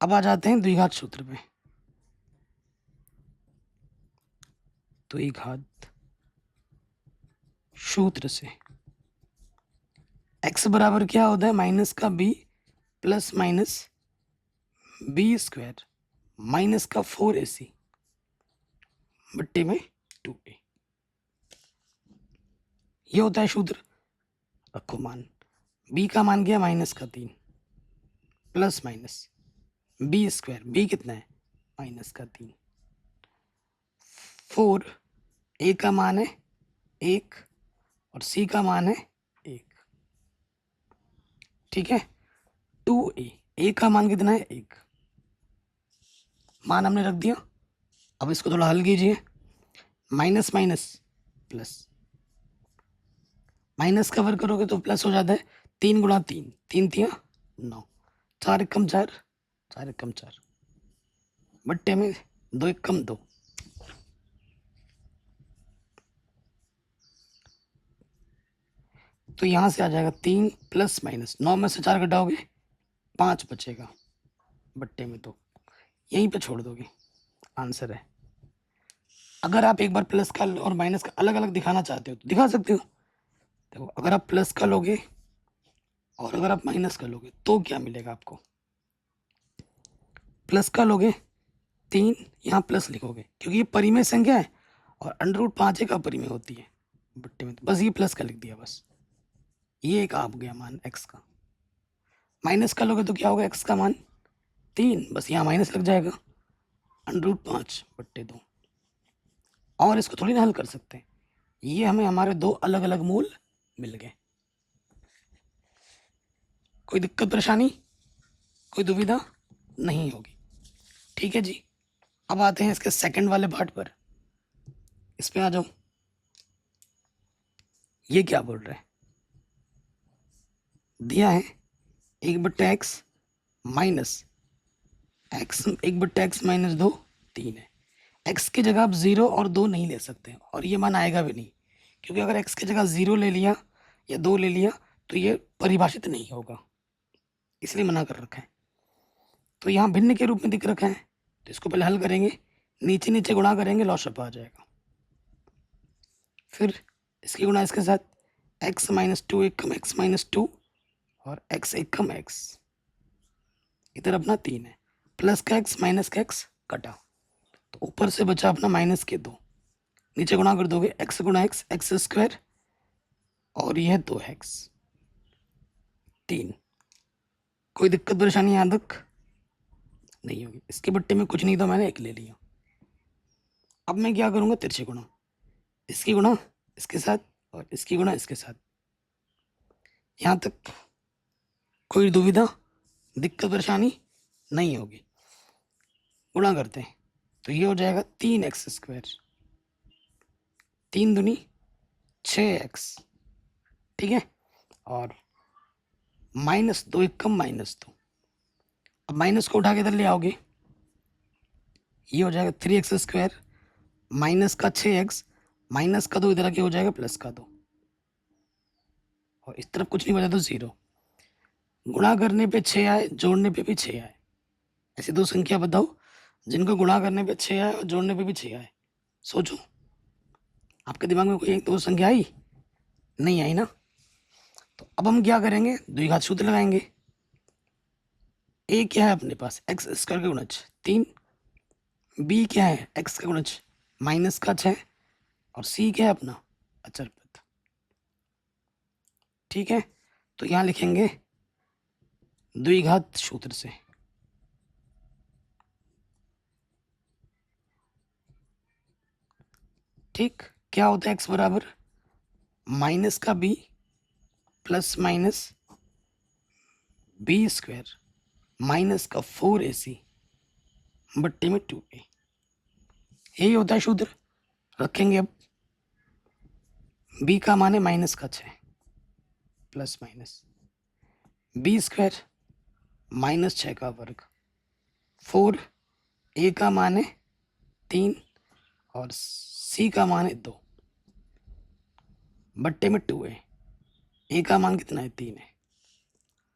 अब आ जाते हैं द्विघात सूत्र पे। द्विघात सूत्र से x बराबर क्या होता है? माइनस का b plus minus B square minus का 4ac बट्टे में 2a, ये होता है सूत्र। रखो मान, b का मान गया माइनस का 3 plus minus B square, b कितना है? माइनस का 3, 4 a का मान है 1 और c का मान है ठीक है। 2a, a का मान कितना है 1, मान हमने रख दिया। अब इसको थोड़ा हल कीजिए, minus minus plus, minus cover करोगे तो प्लस हो जाता है। 3 गुणा 3, 3 तिया 9, 4 एकम 4, 4 एकम 4, बट्टे में 2 एकम 2, तो यहाँ से आ जाएगा 3 प्लस माइनस, 9 में से 4 घटाओगे 5 बचेगा, बट्टे में 2, यहीं पे छोड़ दोगे, आंसर है। अगर आप एक बार प्लस का और माइनस का अलग अलग दिखाना चाहते हो तो दिखा सकते हो। देखो, अगर आप प्लस का लोगे और अगर आप माइनस का लोगे तो क्या मिलेगा आपको। प्लस का लोगे 3, यहाँ प्लस लिखोगे क्योंकि ये परिमेय संख्या है और अंडर रूट 5 एक अपरिमेय होती है, बट्टे में तो बस ये प्लस का लिख दिया, बस ये एक आ गया मान एक्स का। माइनस का लोगे तो क्या होगा, एक्स का मान 3, बस यहाँ माइनस लग जाएगा, अंडर रूट 5 बट्टे 2। और इसको थोड़ी ना हल कर सकते हैं, ये हमें हमारे दो अलग अलग मूल मिल गए। कोई दिक्कत परेशानी, कोई दुविधा नहीं होगी, ठीक है जी। अब आते हैं इसके सेकंड वाले पार्ट पर, इस पे आ जाओ। ये क्या बोल रहा है, दिया है 1/x minus x, 1/x minus 2 3 है। x की जगह आप 0 और 2 नहीं ले सकते और ये मान आएगा भी नहीं, क्योंकि अगर x की जगह 0 ले लिया या 2 ले लिया तो ये परिभाषित नहीं होगा, इसलिए मना कर रखा है। तो यहाँ भिन्न के रूप में दिख रखा है, तो इसको पहले हल करेंगे, नीचे नीचे गुणा करेंगे, लॉसअप आ जाएगा। फिर इसकी गुणा इसके साथ, x माइनस 2 एक कम x माइनस 2 और x एक कम x, इधर अपना 3 है, प्लस का x माइनस का x कटा, तो ऊपर से बचा अपना माइनस के 2, नीचे गुणा कर दोगे x गुणा x, एक्स स्क्वायर और यह 2x 3। कोई दिक्कत परेशानी यहाँ तक नहीं होगी। इसके बट्टे में कुछ नहीं तो मैंने 1 ले लिया। अब मैं क्या करूँगा, तिरछे गुणा, इसकी गुणा इसके साथ और इसकी गुणा इसके साथ। यहाँ तक कोई दुविधा दिक्कत परेशानी नहीं होगी। गुणा करते हैं तो ये हो जाएगा 3x स्क्वायर, 3 दूनी 6x, ठीक है, और माइनस 2 एक कम माइनस 2। अब माइनस को उठा के इधर ले आओगे, ये हो जाएगा 3x स्क्वायर माइनस का 6x, माइनस का 2 इधर आके हो जाएगा प्लस का 2, और इस तरफ कुछ नहीं बचा तो 0। गुणा करने पे 6 आए, जोड़ने पे भी 6 आए। ऐसी दो संख्या बताओ जिनको गुणा करने पे 6 आए और जोड़ने पे भी 6 आए। सोचो, आपके दिमाग में कोई एक दो संख्या आई? नहीं आई ना। तो अब हम क्या करेंगे, द्विघात सूत्र लगाएंगे। ए क्या है अपने पास, एक्स स्क्वायर का गुणज 3, बी क्या है, एक्स का गुणज माइनस का 6, और सी क्या है अपना अचर पद, ठीक है। तो यहाँ लिखेंगे द्विघात सूत्र से, ठीक। क्या होता है एक्स बराबर माइनस का B plus minus B square minus का 4ac बट्टे में 2a, यही होता है सूत्र। रखेंगे अब, b का मान है माइनस का 6 plus minus B square minus 6 का वर्ग 4, a का मान है 3 और c का मान है 2 बट्टे में 2a, a का मान कितना है 3 है।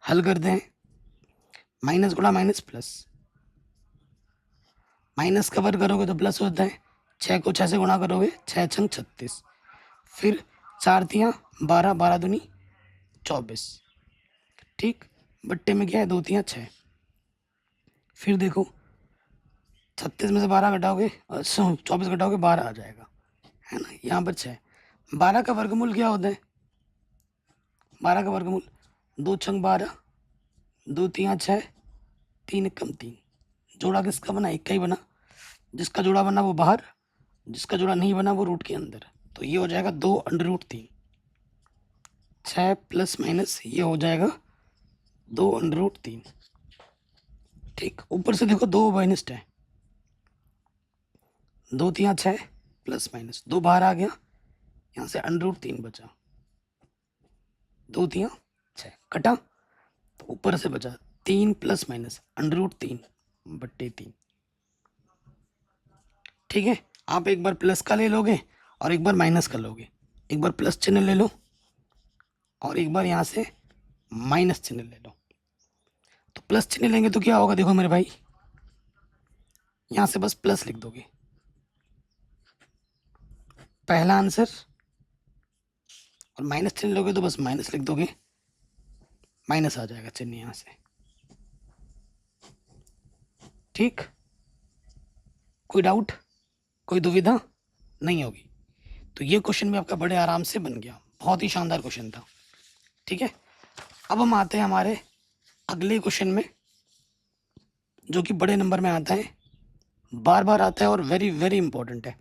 हल करते हैं, माइनस गुणा माइनस प्लस, माइनस का वर्ग करोगे तो प्लस होता है, 6 को 6 से गुणा करोगे 6 छंग 36, फिर 4 तियाँ 12, 12 दूनी 24, ठीक। बट्टे में क्या है 2 तियाँ 6, फिर देखो 36 में से 12 घटाओगे, 24 घटाओगे 12 आ जाएगा, है ना। यहाँ पर 6, 12 का वर्गमूल क्या होता है, 12 का वर्गमूल 2 छंग 12, 2 तियाँ 6, 3 एकम 3, जोड़ा किसका बना, एक का ही बना, जिसका जोड़ा बना वो बाहर, जिसका जोड़ा नहीं बना वो रूट के अंदर, तो ये हो जाएगा 2 अंडर रूट 3, 6 प्लस माइनस ये हो जाएगा 2√3। ठीक, ऊपर से देखो 2 माइनस है, 2×3 6 प्लस माइनस 2 बाहर आ गया, यहाँ से √3 बचा, 2×3 6 कटा, तो ऊपर से बचा 3 प्लस माइनस √3/3। ठीक है, आप एक बार प्लस का ले लोगे और एक बार माइनस का लोगे, एक बार प्लस चिन्ह ले लो और एक बार यहाँ से माइनस चिन्ह ले लो। तो प्लस चिन्ह लेंगे तो क्या होगा, देखो मेरे भाई, यहाँ से बस प्लस लिख दोगे, पहला आंसर, और माइनस चिन्ह लोगे तो बस माइनस लिख दोगे, माइनस आ जाएगा चिन्ह यहाँ से। ठीक, कोई डाउट, कोई दुविधा नहीं होगी। तो ये क्वेश्चन भी आपका बड़े आराम से बन गया, बहुत ही शानदार क्वेश्चन था। ठीक है, अब हम आते हैं हमारे अगले क्वेश्चन में, जो कि बड़े नंबर में आता है, बार बार आता है और वेरी वेरी इंपॉर्टेंट है।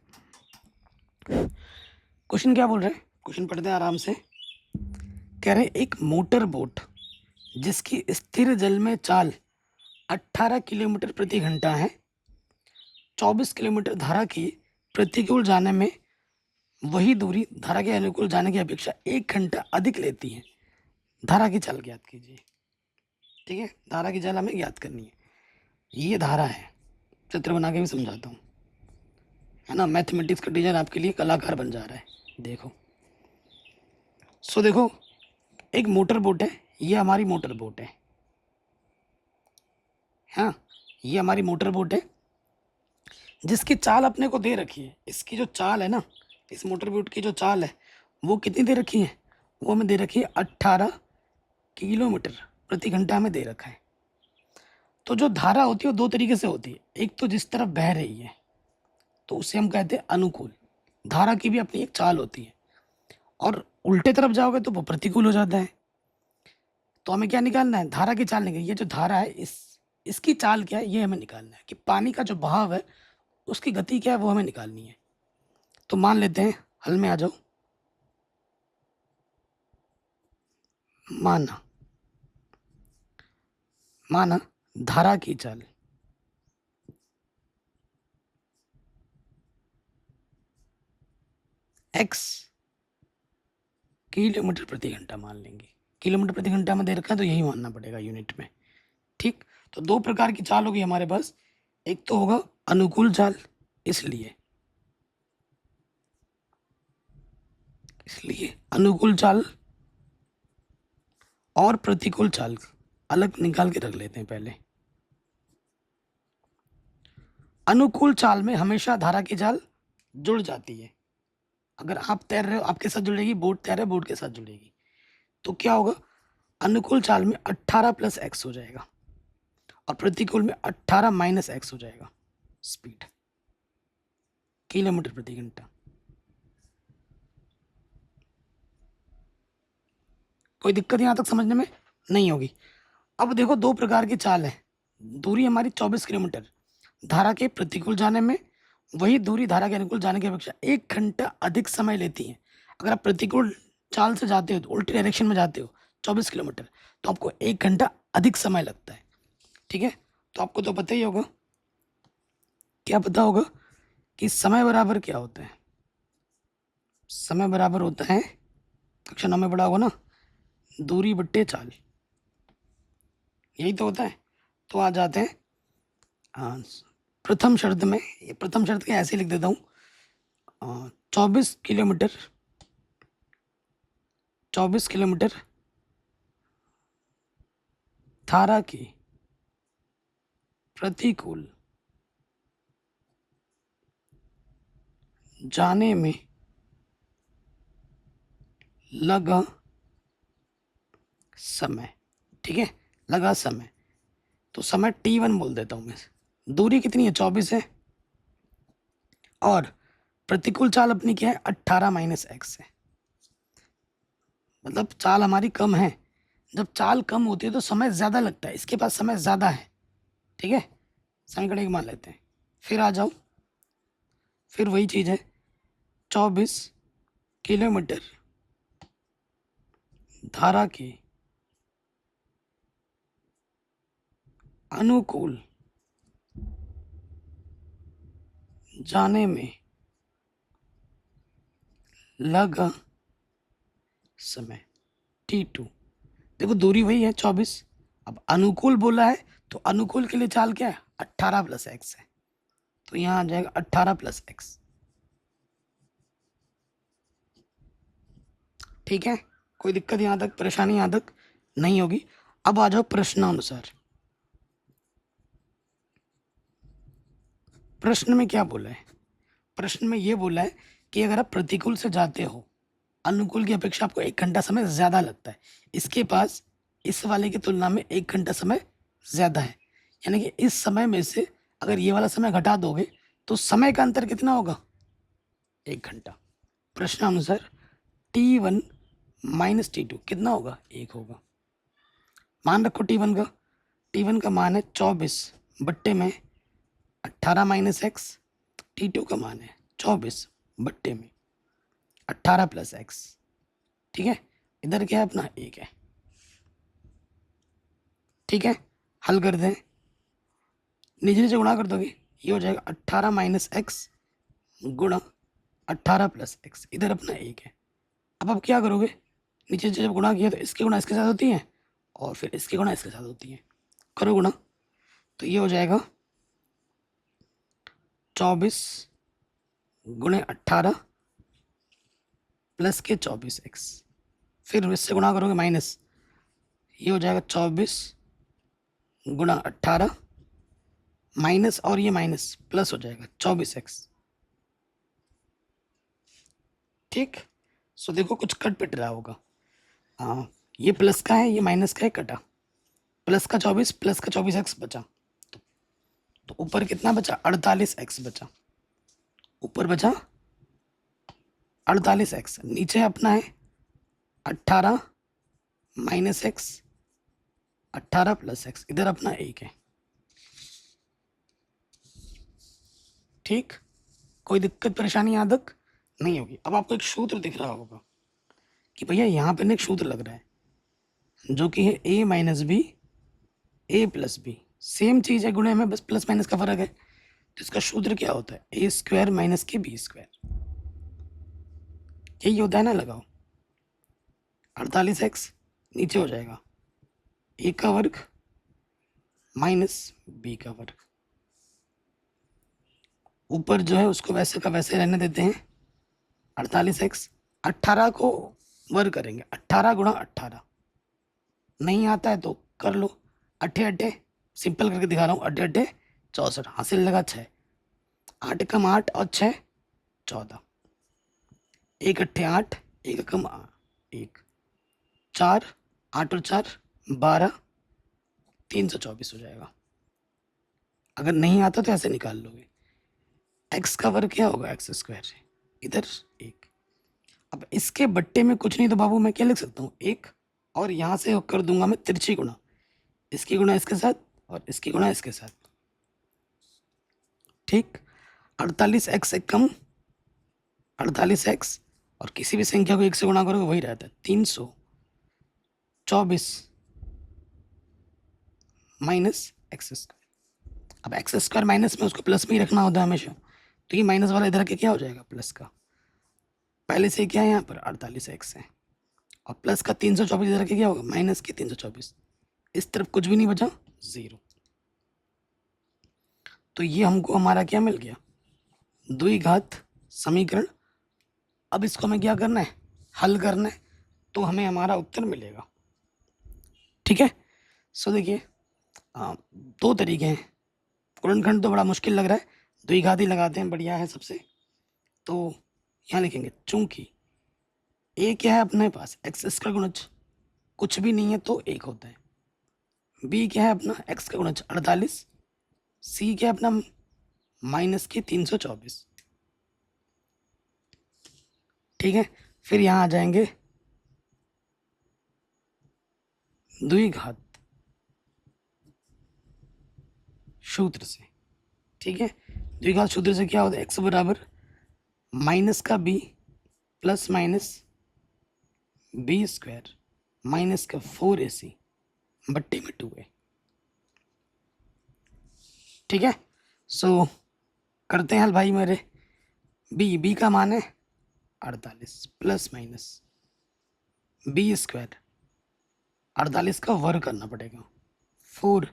क्वेश्चन क्या बोल रहे हैं, क्वेश्चन पढ़ते हैं आराम से। कह रहे एक मोटर बोट जिसकी स्थिर जल में चाल 18 किलोमीटर प्रति घंटा है, 24 किलोमीटर धारा की प्रतिकूल जाने में वही दूरी धारा के अनुकूल जाने की अपेक्षा 1 घंटा अधिक लेती है, धारा की चाल ज्ञात कीजिए। ठीक है, धारा की चाल हमें ज्ञात करनी है। ये धारा है, चित्र बना के भी समझाता हूँ, है ना। मैथमेटिक्स का टीचर आपके लिए कलाकार बन जा रहा है। देखो, देखो, एक मोटर बोट है, ये हमारी मोटर बोट है, हाँ, ये हमारी मोटर बोट है जिसकी चाल अपने को दे रखी है। इसकी जो चाल है ना, इस मोटर बोट की जो चाल है वो कितनी दे रखी है, वो हमें दे रखी है 18 किलोमीटर प्रति घंटा हमें दे रखा है। तो जो धारा होती है वो 2 तरीके से होती है, एक तो जिस तरफ बह रही है तो उसे हम कहते हैं अनुकूल, धारा की भी अपनी एक चाल होती है, और उल्टे तरफ जाओगे तो वो प्रतिकूल हो जाता है। तो हमें क्या निकालना है, धारा की चाल निकालनी। ये जो धारा है इसकी चाल क्या है ये हमें निकालना है, कि पानी का जो बहाव है उसकी गति क्या है वो हमें निकालनी है। तो मान लेते हैं, हल में आ जाओ। माना धारा की चाल x किलोमीटर प्रति घंटा मान लेंगे, किलोमीटर प्रति घंटा में दे रखा है तो यही मानना पड़ेगा यूनिट में। ठीक, तो 2 प्रकार की चाल होगी हमारे पास, एक तो होगा अनुकूल चाल, इसलिए अनुकूल चाल, और प्रतिकूल चाल अलग निकाल के रख लेते हैं पहले। अनुकूल चाल में हमेशा धारा की चाल जुड़ जाती है। अगर आप तैर रहे हो आपके साथ जुड़ेगी, बोट तैर रहे बोट के साथ जुड़ेगी, तो क्या होगा, अनुकूल चाल में 18 + x हो जाएगा और प्रतिकूल में 18 - x हो जाएगा स्पीड, किलोमीटर प्रति घंटा। कोई दिक्कत यहाँ तक समझने में नहीं होगी। अब देखो, 2 प्रकार की चाल है, दूरी हमारी 24 किलोमीटर, धारा के प्रतिकूल जाने में वही दूरी धारा के अनुकूल जाने की अपेक्षा 1 घंटा अधिक समय लेती है। अगर आप प्रतिकूल चाल से जाते हो, तो उल्टी डायरेक्शन में जाते हो 24 किलोमीटर, तो आपको 1 घंटा अधिक समय लगता है। ठीक है, तो आपको तो पता ही होगा, क्या पता होगा कि समय बराबर क्या होता है। समय बराबर होता है, कक्षा 9 में पढ़ा होगा ना, दूरी बट्टे चाल, यही तो होता है। तो आ जाते हैं प्रथम शर्त में, ये प्रथम शर्त के ऐसे लिख देता हूँ, 24 किलोमीटर धारा की प्रतिकूल जाने में लगा समय। ठीक है, लगा समय, तो समय t1 बोल देता हूँ मैं। दूरी कितनी है, 24 है, और प्रतिकूल चाल अपनी क्या है, 18 - x है। मतलब चाल हमारी कम है, जब चाल कम होती है तो समय ज़्यादा लगता है, इसके पास समय ज़्यादा है। ठीक है, समीकरण एक मान लेते हैं, फिर आ जाओ, फिर वही चीज़ है, 24 किलोमीटर धारा की अनुकूल जाने में लगा समय T2। देखो दूरी वही है 24। अब अनुकूल बोला है तो अनुकूल के लिए चाल क्या है, 18 + x है, तो यहाँ आ जाएगा 18 + x। ठीक है, कोई दिक्कत यहाँ तक, परेशानी यहाँ तक नहीं होगी। अब आ जाओ प्रश्नानुसार। प्रश्न में क्या बोला है, प्रश्न में ये बोला है कि अगर आप प्रतिकूल से जाते हो, अनुकूल की अपेक्षा आपको 1 घंटा समय ज़्यादा लगता है, इसके पास इस वाले की तुलना में 1 घंटा समय ज़्यादा है, यानी कि इस समय में से अगर ये वाला समय घटा दोगे तो समय का अंतर कितना होगा, 1 घंटा। प्रश्नानुसार T1 - T2 कितना होगा, 1 होगा। मान रखो T1 का मान है 24/18 - x। T2 का मान है 24/18 + x। ठीक है, इधर क्या है अपना 1 है। ठीक है, हल कर दें, नीचे नीचे गुणा कर दोगे, ये हो जाएगा 18 - x गुणा 18 + x, इधर अपना 1 है। अब आप क्या करोगे, नीचे जब गुणा किया तो इसके गुणा इसके साथ होती हैं और फिर इसके गुणा इसके साथ होती हैं, करो गुणा, तो ये हो जाएगा 24 × 18 + के 24x, फिर इससे गुणा करोगे माइनस, ये हो जाएगा 24 × 18 माइनस, और ये माइनस प्लस हो जाएगा 24x। ठीक, सो देखो कुछ कट पिट रहा होगा। हाँ, ये प्लस का है, ये माइनस का है, कटा, प्लस का 24 प्लस का 24x बचा, तो ऊपर कितना बचा, 48x बचा, ऊपर बचा 48x, नीचे अपना है 18 - x 18 + x, इधर अपना 1 है। ठीक, कोई दिक्कत परेशानी यहाँ तक नहीं होगी। अब आपको एक सूत्र दिख रहा होगा कि भैया यहाँ पे एक सूत्र लग रहा है जो कि है a - b a + b, same चीज़ है, गुणे में बस प्लस माइनस का फर्क है। तो इसका सूत्र क्या होता है, a² - के b², यही होता है ना, लगाओ 48x नीचे हो जाएगा a का वर्ग - b का वर्ग, ऊपर जो है उसको वैसे का वैसे रहने देते हैं 48x, 18 को वर्ग करेंगे, 18 × 18, नहीं आता है तो कर लो, अट्ठे अट्ठे सिंपल करके दिखा रहा हूँ, अट्ठे अट्ठे 64, हासिल लगा 6, 8 कम 8 और 6 14, 1 अट्ठे 8, 1 कम 1, 4 8 और 4 12, 324 हो जाएगा। अगर नहीं आता तो ऐसे निकाल लोगे, x का वर्ग क्या होगा, x², इधर 1। अब इसके बट्टे में कुछ नहीं तो बाबू मैं क्या लिख सकता हूँ, 1, और यहाँ से कर दूंगा मैं तिरछी गुणा, इसकी गुणा इसके साथ और इसकी गुणा इसके साथ। ठीक, 48x से कम 48x, और किसी भी संख्या को 1 से गुणा करोगे वही रहता है, 324 माइनस x²। अब x² माइनस में उसको प्लस में ही रखना होता है हमेशा, तो ये माइनस वाला इधर के क्या हो जाएगा, प्लस का, पहले से क्या है यहाँ पर 48x है, और प्लस का 324 इधर के क्या होगा, माइनस के 324, इस तरफ कुछ भी नहीं बचा, 0। तो ये हमको हमारा क्या मिल गया, द्विघात समीकरण। अब इसको हमें क्या करना है, हल करना है, तो हमें हमारा उत्तर मिलेगा। ठीक है, सो देखिए 2 तरीके हैं, गुणनखंड तो बड़ा मुश्किल लग रहा है, द्विघात ही लगाते हैं, बढ़िया है सबसे। तो यहाँ लिखेंगे, चूंकि a क्या है अपने पास, x² गुणज कुछ भी नहीं है तो 1 होता है, b क्या है अपना x का गुणज 48, c क्या है अपना -324। ठीक है, फिर यहाँ आ जाएंगे द्विघात सूत्र से। ठीक है, द्विघात सूत्र से क्या होता है, x बराबर माइनस का b plus minus b² minus का 4ac बट्टे में 2a। ठीक है। सो करते हैं हल भाई मेरे। बी का मान है 48 प्लस माइनस बी स्क्वायर, 48 का वर्ग करना पड़ेगा, 4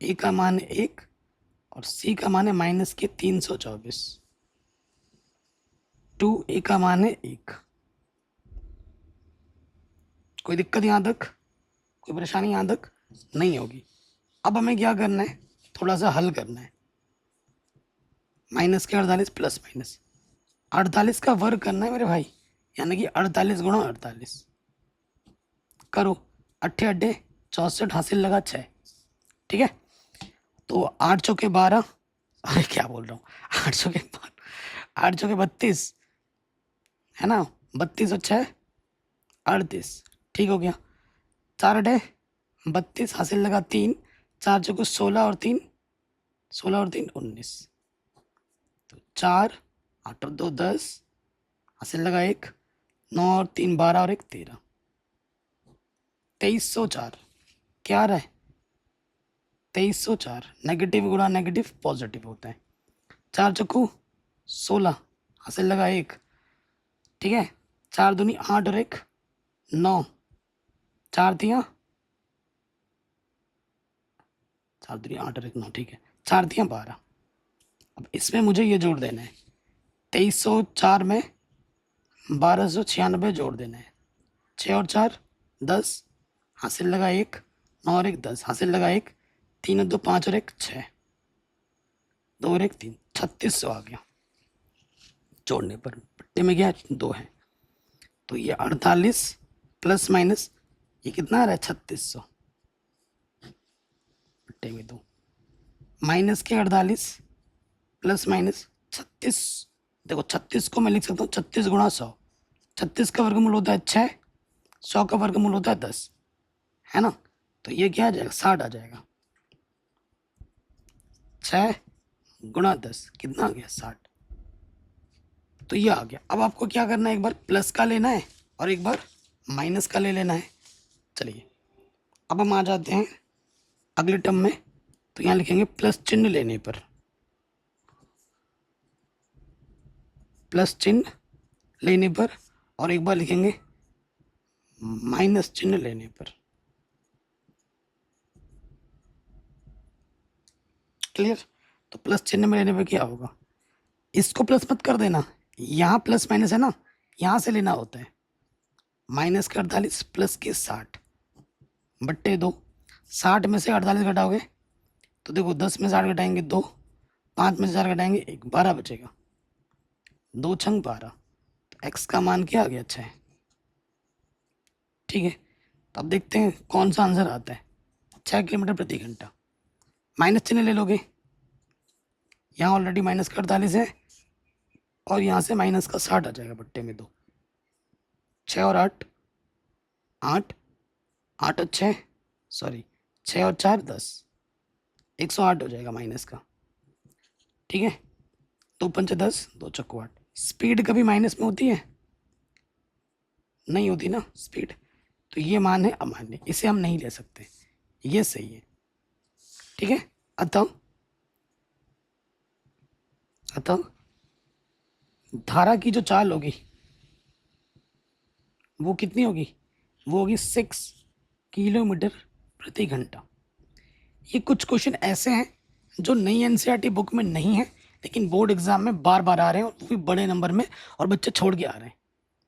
ए का मान है 1 और सी का मान है माइनस के 324, 2 ए का मान है 1। कोई दिक्कत यहाँ तक, कोई परेशानी यहाँ तक नहीं होगी। अब हमें क्या करना है, थोड़ा सा हल करना है। माइनस के 48 प्लस माइनस 48 का वर्ग करना है मेरे भाई, यानी कि 48 गुणा 48 करो, 8 अड्डे 64 हासिल लगा 6, ठीक है। तो 8 चौके 12, अरे क्या बोल रहा हूँ, 8 चौके 12, 8 चौके 32 है ना, 32 और 6 38, ठीक हो गया। 4 अड्डे 32 हासिल लगा 3, 4 चौके 16 और 3 19, तो 4 8 और 2 10 हासिल लगा 1, 9 और 3 12 और 1 13, 2304 क्या आ रहा है, 2304। नेगेटिव गुणा नेगेटिव पॉजिटिव होता है। 4 चक्कू 16 हासिल लगा 1, ठीक है। 4 दूनी 8 और 1 9, 4 दिया 4 दूनी 8 और 1 9, ठीक है। 4 दिया 12। अब इसमें मुझे ये जोड़ देना है, 2304 में 1296 जोड़ देना है। 6 और 4 10 हासिल लगा 1, 9 और 1 10 हासिल लगा 1, 3 और 2 5 और 1 6, 2 और 1 3, 3600 आ गया। जोड़ने पर पट्टे में क्या 2 है, तो ये 48 प्लस माइनस ये कितना आ रहा है 3600, पट्टे में 2 माइनस के 48 प्लस माइनस 36। देखो 36 को मैं लिख सकता हूँ 36 गुणा 100, 36 का वर्गमूल होता है 6, 100 का वर्गमूल होता है 10, है ना। तो ये क्या आ जाएगा 60 आ जाएगा। 6 गुणा 10 कितना आ गया 60, तो ये आ गया। अब आपको क्या करना है, एक बार प्लस का लेना है और एक बार माइनस का ले लेना है। चलिए अब हम आ जाते हैं अगले टर्म में, तो यहाँ लिखेंगे प्लस चिन्ह लेने पर, प्लस चिन्ह लेने पर, और एक बार लिखेंगे माइनस चिन्ह लेने पर। क्लियर। तो प्लस चिन्ह में लेने पर क्या होगा, इसको प्लस मत कर देना, यहाँ प्लस माइनस है ना, यहाँ से लेना होता है। माइनस के 48 प्लस के 60 बट्टे 2, 60 में से 48 घटाओगे तो देखो 10 में से 8 घटाएंगे 2, 5 में से 4 घटाएंगे 1, 12 बचेगा, 2 छंग 12, तो x का मान क्या आ गया 6, ठीक है। तो अब देखते हैं कौन सा आंसर आता है। 6 किलोमीटर प्रति घंटा। माइनस चिन्ह ले लोगे, यहाँ ऑलरेडी माइनस का 48 है और यहाँ से माइनस का 60 आ जाएगा बट्टे में 2, 6 और 8 8 8 और 6 सॉरी 6 और 4 10, 108 हो जाएगा माइनस का, ठीक है। 2 पंच 10, 2 चक्को 8। स्पीड कभी माइनस में होती है, नहीं होती ना स्पीड, तो ये मान है अमान्य, इसे हम नहीं ले सकते, ये सही है, ठीक है। अतः धारा की जो चाल होगी वो कितनी होगी, वो होगी 6 किलोमीटर प्रति घंटा। ये कुछ क्वेश्चन ऐसे हैं जो नई एनसीईआरटी बुक में नहीं है, लेकिन बोर्ड एग्जाम में बार बार आ रहे हैं और वो भी बड़े नंबर में, और बच्चे छोड़ के आ रहे हैं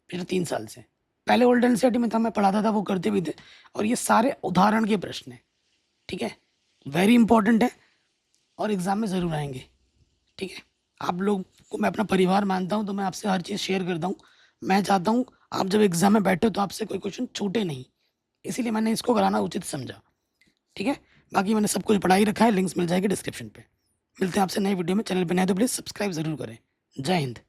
पिछले 3 साल से। पहले ओल्ड एनसीईआरटी में था, मैं पढ़ाता था, वो करते भी थे, और ये सारे उदाहरण के प्रश्न हैं, ठीक है। वेरी इंपॉर्टेंट है और एग्जाम में ज़रूर आएंगे, ठीक है। आप लोग को मैं अपना परिवार मानता हूँ, तो मैं आपसे हर चीज़ शेयर करता हूँ। मैं चाहता हूँ आप जब एग्जाम में बैठे तो आपसे कोई क्वेश्चन छूटे नहीं, इसीलिए मैंने इसको कराना उचित समझा, ठीक है। बाकी मैंने सब कुछ पढ़ा ही रखा है, लिंक्स मिल जाएगी डिस्क्रिप्शन पे। मिलते हैं आपसे नई वीडियो में। चैनल पे नए तो प्लीज़ सब्सक्राइब ज़रूर करें। जय हिंद।